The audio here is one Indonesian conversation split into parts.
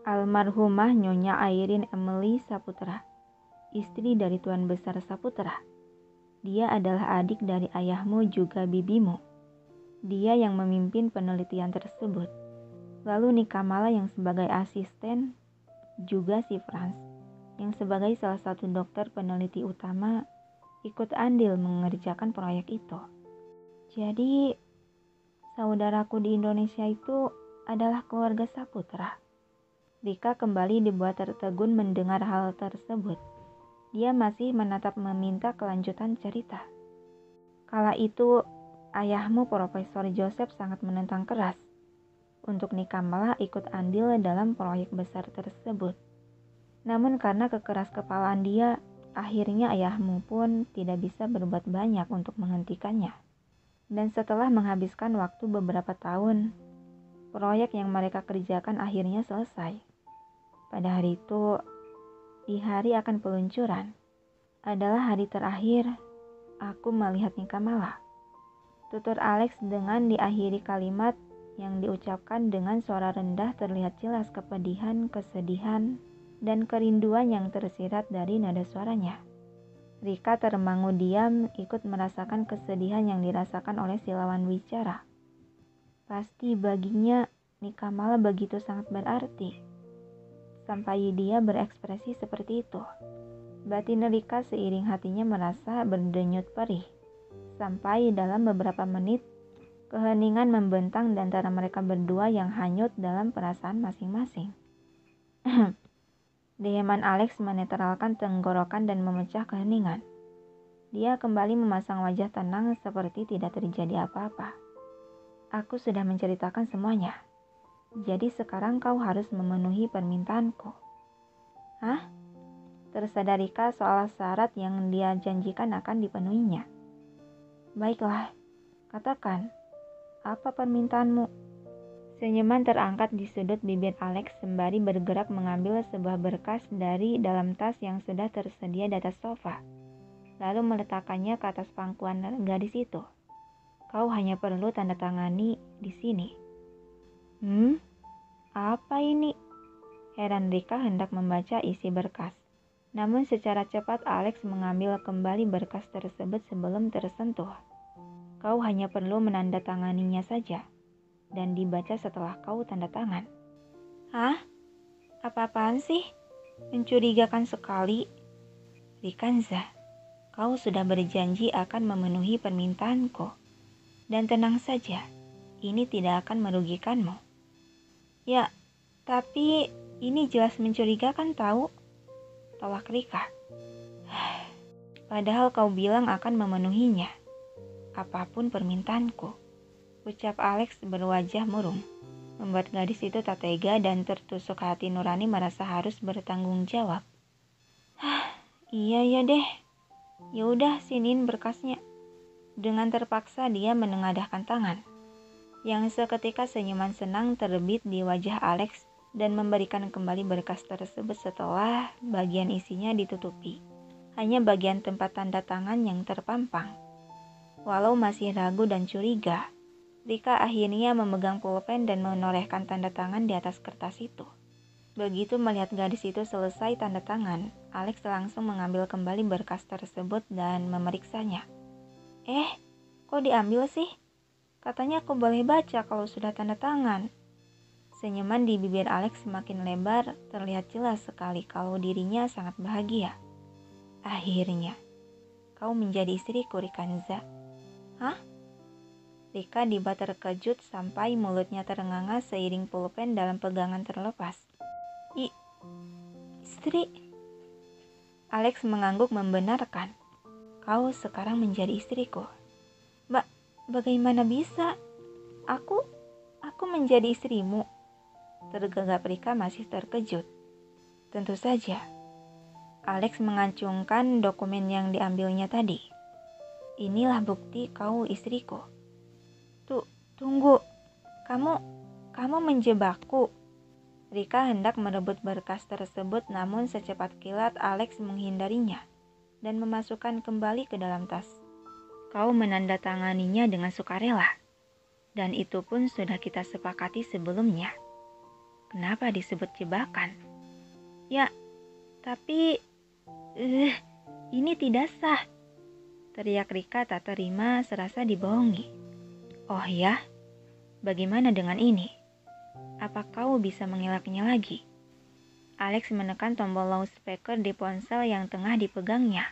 Almarhumah Nyonya Airin Emily Saputra, istri dari Tuan Besar Saputra. Dia adalah adik dari ayahmu juga bibimu. Dia yang memimpin penelitian tersebut. Lalu Nikamala yang sebagai asisten, juga si Franz, yang sebagai salah satu dokter peneliti utama, ikut andil mengerjakan proyek itu. Jadi, saudaraku di Indonesia itu adalah keluarga Saputra. Rika kembali dibuat tertegun mendengar hal tersebut. Dia masih menatap meminta kelanjutan cerita. Kala itu, ayahmu Profesor Joseph sangat menentang keras untuk Nikamala ikut andil dalam proyek besar tersebut. Namun karena kekeras kepalaan dia, akhirnya ayahmu pun tidak bisa berbuat banyak untuk menghentikannya. Dan setelah menghabiskan waktu beberapa tahun, proyek yang mereka kerjakan akhirnya selesai. Pada hari itu, di hari akan peluncuran, adalah hari terakhir aku melihat Nikamala. Tutur Alex dengan diakhiri kalimat yang diucapkan dengan suara rendah terlihat jelas kepedihan, kesedihan, dan kerinduan yang tersirat dari nada suaranya. Rika termangu diam ikut merasakan kesedihan yang dirasakan oleh si lawan bicara. Pasti baginya Nikamala begitu sangat berarti. Sampai dia berekspresi seperti itu. Batin Rika seiring hatinya merasa berdenyut perih. Sampai dalam beberapa menit, keheningan membentang di antara mereka berdua yang hanyut dalam perasaan masing-masing. Deheman Alex menetralkan tenggorokan dan memecah keheningan. Dia kembali memasang wajah tenang seperti tidak terjadi apa-apa. Aku sudah menceritakan semuanya. Jadi sekarang kau harus memenuhi permintaanku. Hah? Tersadar Rika soal syarat yang dia janjikan akan dipenuhinya. Baiklah, katakan, apa permintaanmu? Senyuman terangkat di sudut bibir Alex sembari bergerak mengambil sebuah berkas dari dalam tas yang sudah tersedia di atas sofa. Lalu meletakkannya ke atas pangkuan gadis itu. Kau hanya perlu tanda tangani di sini. Apa ini? Heran Rika hendak membaca isi berkas. Namun secara cepat Alex mengambil kembali berkas tersebut sebelum tersentuh. Kau hanya perlu menandatanganinya saja dan dibaca setelah kau tanda tangan. Hah? Apa-apaan sih? Mencurigakan sekali. Rikanza, kau sudah berjanji akan memenuhi permintaanku. Dan tenang saja, ini tidak akan merugikanmu. Ya, tapi ini jelas mencurigakan tahu. Tolak Rika. Padahal kau bilang akan memenuhinya. Apapun permintaanku. Ucap Alex berwajah murung. Membuat gadis itu tak tega dan tertusuk hati nurani merasa harus bertanggung jawab. Iya deh. Ya udah siniin berkasnya. Dengan terpaksa dia menengadahkan tangan. Yang seketika senyuman senang terbit di wajah Alex dan memberikan kembali berkas tersebut setelah bagian isinya ditutupi. Hanya bagian tempat tanda tangan yang terpampang. Walau masih ragu dan curiga, Rika akhirnya memegang pulpen dan menorehkan tanda tangan di atas kertas itu. Begitu melihat gadis itu selesai tanda tangan, Alex langsung mengambil kembali berkas tersebut dan memeriksanya. Kok diambil sih? Katanya aku boleh baca kalau sudah tanda tangan. Senyuman di bibir Alex semakin lebar, terlihat jelas sekali kalau dirinya sangat bahagia. Akhirnya, kau menjadi istriku, Rikanza. Hah? Rika dibuat terkejut sampai mulutnya terenganga seiring pulpen dalam pegangan terlepas. Istri? Alex mengangguk membenarkan. Kau sekarang menjadi istriku. Bagaimana bisa? Aku menjadi istrimu. Tergagap Rika masih terkejut. Tentu saja. Alex mengacungkan dokumen yang diambilnya tadi. Inilah bukti kau istriku. Tunggu. Kamu menjebakku. Rika hendak merebut berkas tersebut namun secepat kilat Alex menghindarinya. dan memasukkan kembali ke dalam tas. Kau menandatanganinya dengan sukarela, dan itu pun sudah kita sepakati sebelumnya. Kenapa disebut jebakan? Ya, tapi ini tidak sah, teriak Rika tak terima serasa dibohongi. Oh ya? Bagaimana dengan ini? Apa kau bisa mengelaknya lagi? Alex menekan tombol loudspeaker di ponsel yang tengah dipegangnya,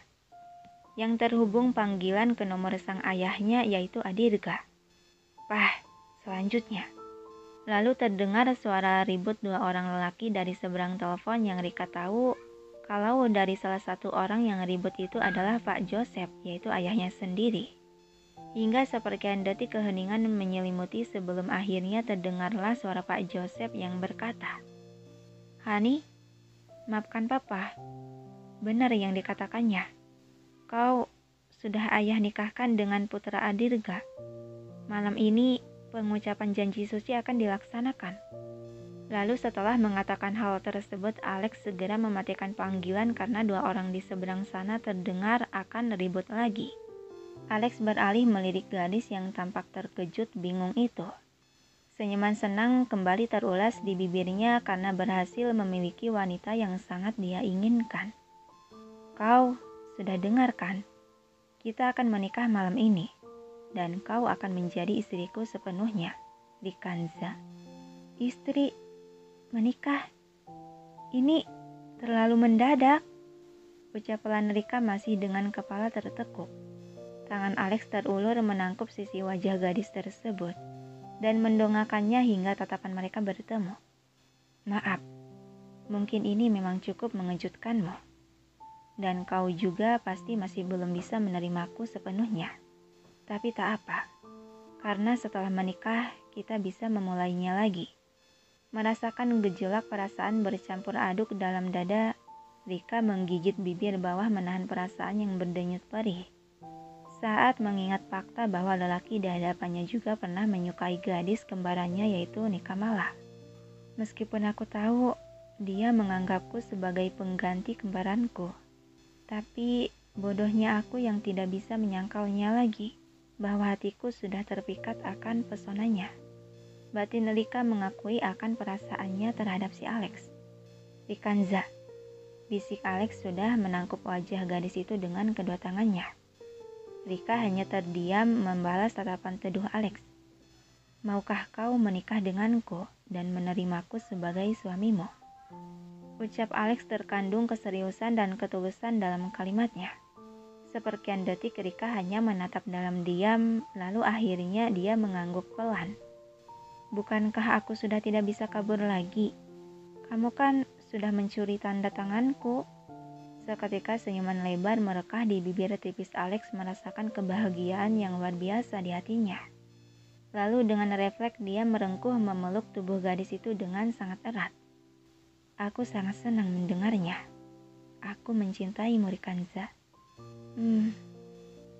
yang terhubung panggilan ke nomor sang ayahnya yaitu Adirga. Selanjutnya. Lalu terdengar suara ribut dua orang lelaki dari seberang telepon yang Rika tahu kalau dari salah satu orang yang ribut itu adalah Pak Joseph, yaitu ayahnya sendiri. Hingga sepersekian detik keheningan menyelimuti sebelum akhirnya terdengarlah suara Pak Joseph yang berkata, "Hani, maafkan Papa. Benar yang dikatakannya. Kau sudah ayah nikahkan dengan putra Adirga. Malam ini pengucapan janji suci akan dilaksanakan." Lalu setelah mengatakan hal tersebut, Alex segera mematikan panggilan karena dua orang di seberang sana terdengar akan ribut lagi. Alex beralih melirik gadis yang tampak terkejut bingung itu. Senyuman senang kembali terulas di bibirnya karena berhasil memiliki wanita yang sangat dia inginkan. "Kau sudah dengar kan? Kita akan menikah malam ini, dan kau akan menjadi istriku sepenuhnya, Rikanza." "Istri? Menikah? Ini terlalu mendadak," ucap pelan Rika masih dengan kepala tertekuk. Tangan Alex terulur menangkup sisi wajah gadis tersebut dan mendongakkannya hingga tatapan mereka bertemu. "Maaf, mungkin ini memang cukup mengejutkanmu. Dan kau juga pasti masih belum bisa menerimaku sepenuhnya. Tapi tak apa, karena setelah menikah kita bisa memulainya lagi." Merasakan gejolak perasaan bercampur aduk dalam dada, Rika menggigit bibir bawah menahan perasaan yang berdenyut perih. Saat mengingat fakta bahwa lelaki di hadapannya juga pernah menyukai gadis kembarannya yaitu Nikamala. "Meskipun aku tahu dia menganggapku sebagai pengganti kembaranku, tapi bodohnya aku yang tidak bisa menyangkalnya lagi bahwa hatiku sudah terpikat akan pesonanya." Batin Rika mengakui akan perasaannya terhadap si Alex. "Rikanza," bisik Alex sudah menangkup wajah gadis itu dengan kedua tangannya. Rika hanya terdiam membalas tatapan teduh Alex. "Maukah kau menikah denganku dan menerimaku sebagai suamimu?" Ucap Alex terkandung keseriusan dan ketulusan dalam kalimatnya. Sepersekian detik Rika hanya menatap dalam diam, lalu akhirnya dia mengangguk pelan. "Bukankah aku sudah tidak bisa kabur lagi? Kamu kan sudah mencuri tanda tanganku." Seketika senyuman lebar merekah di bibir tipis Alex merasakan kebahagiaan yang luar biasa di hatinya. Lalu dengan refleks dia merengkuh memeluk tubuh gadis itu dengan sangat erat. "Aku sangat senang mendengarnya. Aku mencintaimu, Rikanza."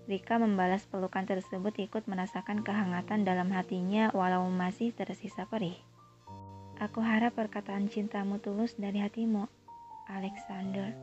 Rika membalas pelukan tersebut ikut merasakan kehangatan dalam hatinya walau masih tersisa perih. "Aku harap perkataan cintamu tulus dari hatimu, Alexander."